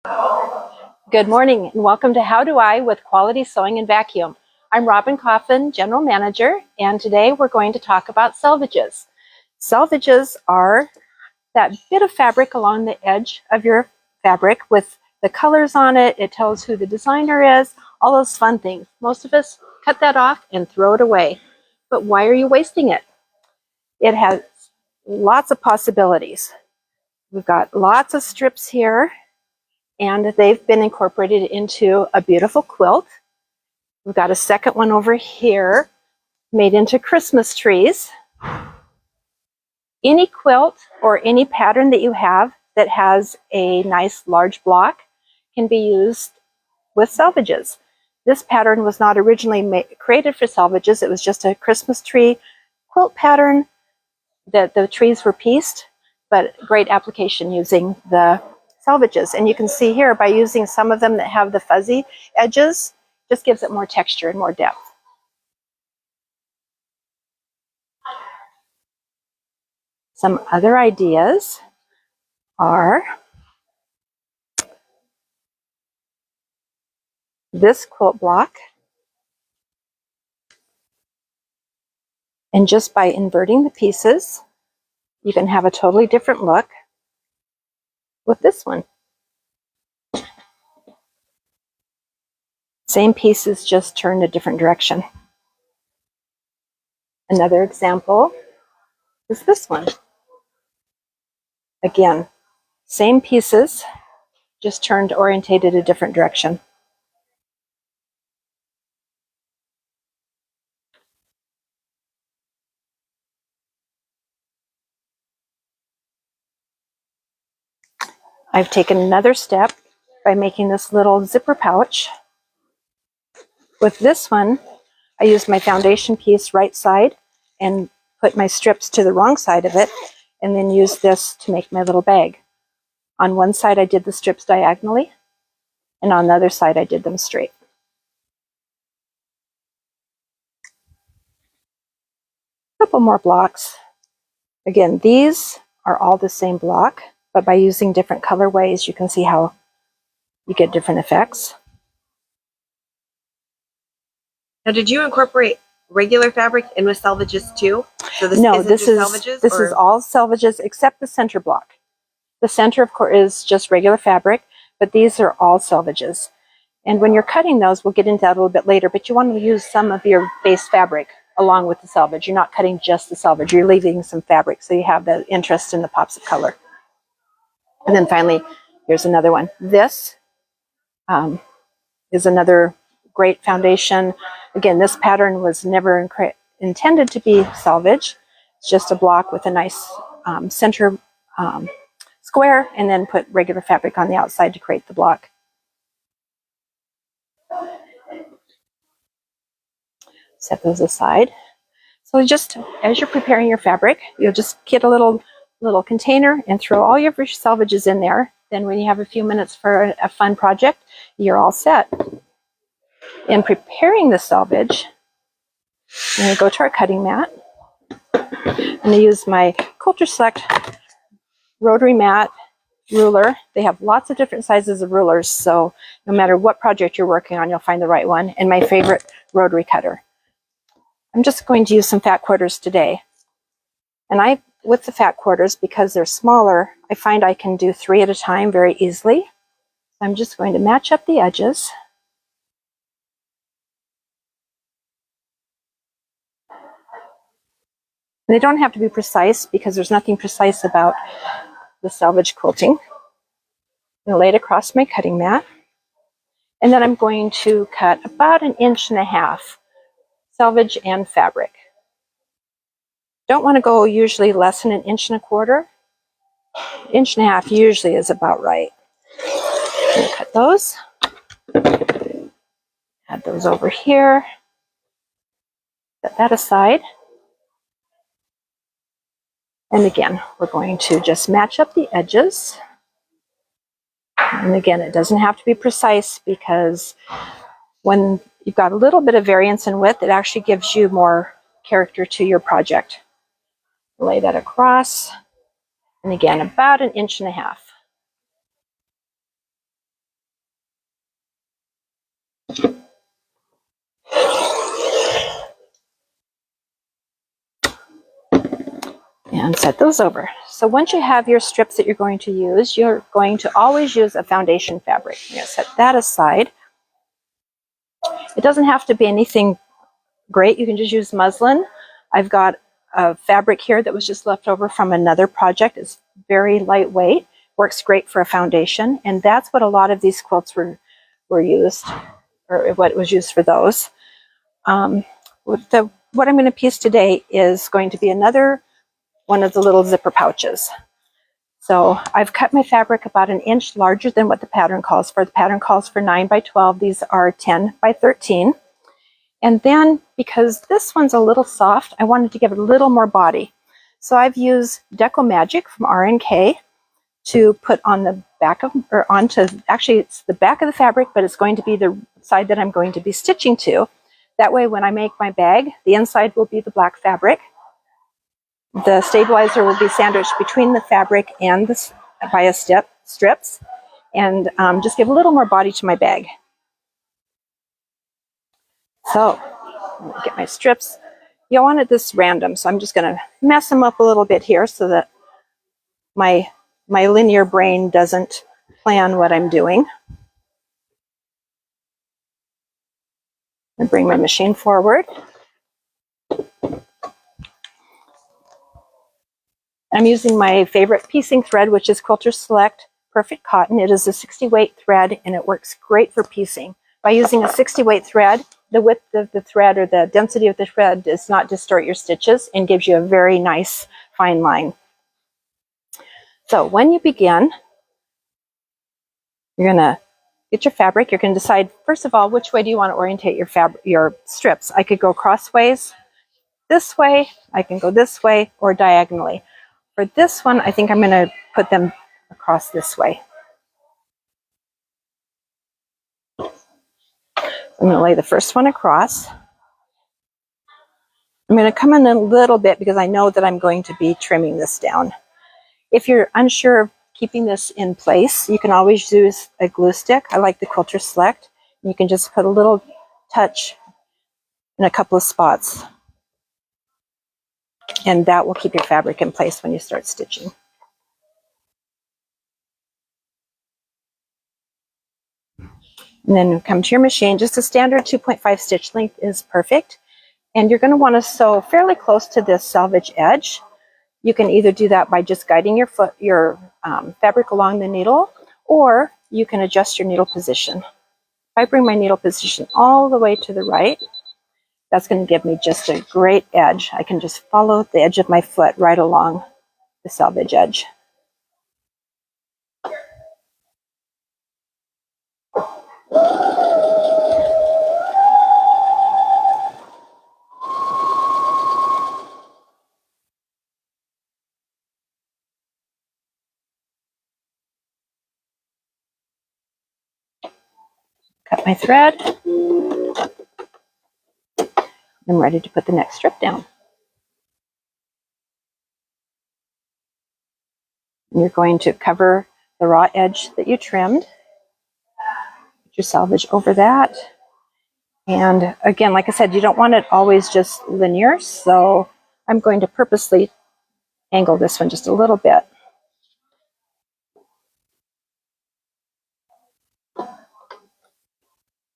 Good morning and welcome to How Do I with Quality Sewing and Vacuum. I'm Robin Coffin, General Manager, and today we're going to talk about selvages. Selvages are that bit of fabric along the edge of your fabric with the colors on it. It tells who the designer is, all those fun things. Most of us cut that off and throw it away. But why are you wasting it? It has lots of possibilities. We've got lots of strips here, and they've been incorporated into a beautiful quilt. We've got a second one over here made into Christmas trees. Any quilt or any pattern that you have that has a nice large block can be used with selvages. This pattern was not originally created for selvages. It was just a Christmas tree quilt pattern that the trees were pieced, but great application using the selvages. And you can see here by using some of them that have the fuzzy edges, just gives it more texture and more depth. Some other ideas are this quilt block. And just by inverting the pieces, you can have a totally different look with this one. Same pieces, just turned a different direction. Another example is this one. Again, same pieces, just turned orientated a different direction. I've taken another step by making this little zipper pouch. With this one, I used my foundation piece right side and put my strips to the wrong side of it, and then used this to make my little bag. On one side I did the strips diagonally, and on the other side I did them straight. A couple more blocks. Again, these are all the same block, but by using different colorways you can see how you get different effects. Now, did you incorporate regular fabric in with selvages too? So this No, isn't this just selvages? This is all selvages except the center block. The center, of course, is just regular fabric, but these are all selvages. And when you're cutting those, we'll get into that a little bit later, but you want to use some of your base fabric along with the selvage. You're not cutting just the selvage, you're leaving some fabric so you have the interest in the pops of color. And then finally, here's another one. This is another great foundation. Again, this pattern was never intended to be selvage. It's just a block with a nice center square, and then put regular fabric on the outside to create the block. Set those aside. So just as you're preparing your fabric, you'll just get a little container and throw all your selvages in there. Then when you have a few minutes for a fun project, you're all set. In preparing the selvage, I'm going to go to our cutting mat. I'm going to use my Quilter Select rotary mat ruler. They have lots of different sizes of rulers, so no matter what project you're working on, you'll find the right one. And my favorite rotary cutter. I'm just going to use some fat quarters today. And with the fat quarters, because they're smaller, I find I can do 3 at a time very easily. I'm just going to match up the edges. And they don't have to be precise because there's nothing precise about the selvage quilting. I'm going to lay it across my cutting mat. And then I'm going to cut about 1.5 inches selvage and fabric. Don't want to go usually less than 1.25 inches. 1.5 inches usually is about right. I'm going to cut those. Add those over here. Set that aside. And again, we're going to just match up the edges. And again, it doesn't have to be precise because when you've got a little bit of variance in width, it actually gives you more character to your project. Lay that across. And again, about 1.5 inches. and set those over. So once you have your strips that you're going to use, you're going to always use a foundation fabric. You're going to set that aside. It doesn't have to be anything great. You can just use muslin. I've got a fabric here that was just left over from another project. It's very lightweight, works great for a foundation, and that's what a lot of these quilts were used, or what was used for those. What I'm going to piece today is going to be another one of the little zipper pouches. So I've cut my fabric about 1 inch larger than what the pattern calls for. The pattern calls for 9 by 12. These are 10 by 13. And then, because this one's a little soft, I wanted to give it a little more body. So I've used Deco Magic from R&K to put on the back of, or onto, actually it's the back of the fabric, but it's going to be the side that I'm going to be stitching to. That way when I make my bag, the inside will be the black fabric. The stabilizer will be sandwiched between the fabric and the by strips, and just give a little more body to my bag. So, I'm going to get my strips. You wanted this random, so I'm just going to mess them up a little bit here so that my linear brain doesn't plan what I'm doing. And bring my machine forward. I'm using my favorite piecing thread, which is Quilter Select Perfect Cotton. It is a 60 weight thread, and it works great for piecing. By using a 60 weight thread, the width of the thread or the density of the thread does not distort your stitches and gives you a very nice fine line. So when you begin, you're going to get your fabric. You're going to decide, first of all, which way do you want to orientate your strips. I could go crossways, this way, I can go this way, or diagonally. For this one, I think I'm going to put them across this way. I'm going to lay the first one across. I'm going to come in a little bit because I know that I'm going to be trimming this down. If you're unsure of keeping this in place, you can always use a glue stick. I like the Quilter Select. You can just put a little touch in a couple of spots, and that will keep your fabric in place when you start stitching. And then come to your machine. Just a standard 2.5 stitch length is perfect. And you're going to want to sew fairly close to this selvage edge. You can either do that by just guiding your fabric along the needle, or you can adjust your needle position. If I bring my needle position all the way to the right, that's going to give me just a great edge. I can just follow the edge of my foot right along the selvage edge. Cut my thread. I'm ready to put the next strip down. And you're going to cover the raw edge that you trimmed. Put your selvage over that. And again, like I said, you don't want it always just linear, so I'm going to purposely angle this one just a little bit.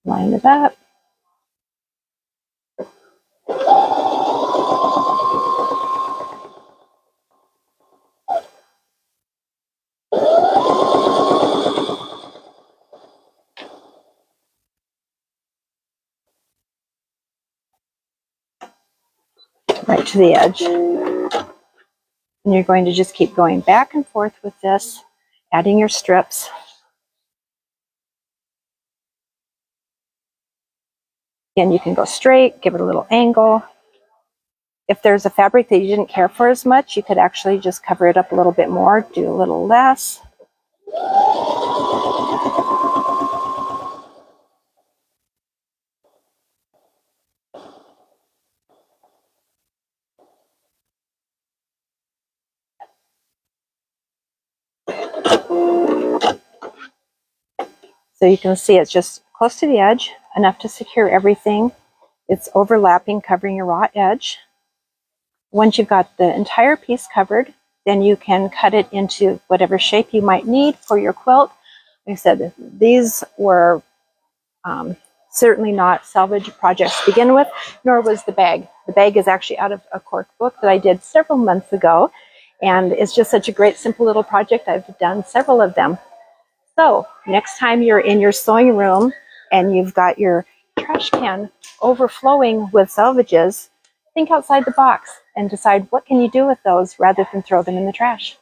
Line it up. Right to the edge. And you're going to just keep going back and forth with this, adding your strips. Again, you can go straight, give it a little angle. If there's a fabric that you didn't care for as much, you could actually just cover it up a little bit more, do a little less. So you can see it's just close to the edge, enough to secure everything. It's overlapping, covering your raw edge. Once you've got the entire piece covered, then you can cut it into whatever shape you might need for your quilt. Like I said, these were certainly not Selvage projects to begin with, nor was the bag. The bag is actually out of a cork book that I did several months ago, and it's just such a great, simple little project. I've done several of them. So next time you're in your sewing room and you've got your trash can overflowing with selvages, think outside the box and decide what can you do with those rather than throw them in the trash.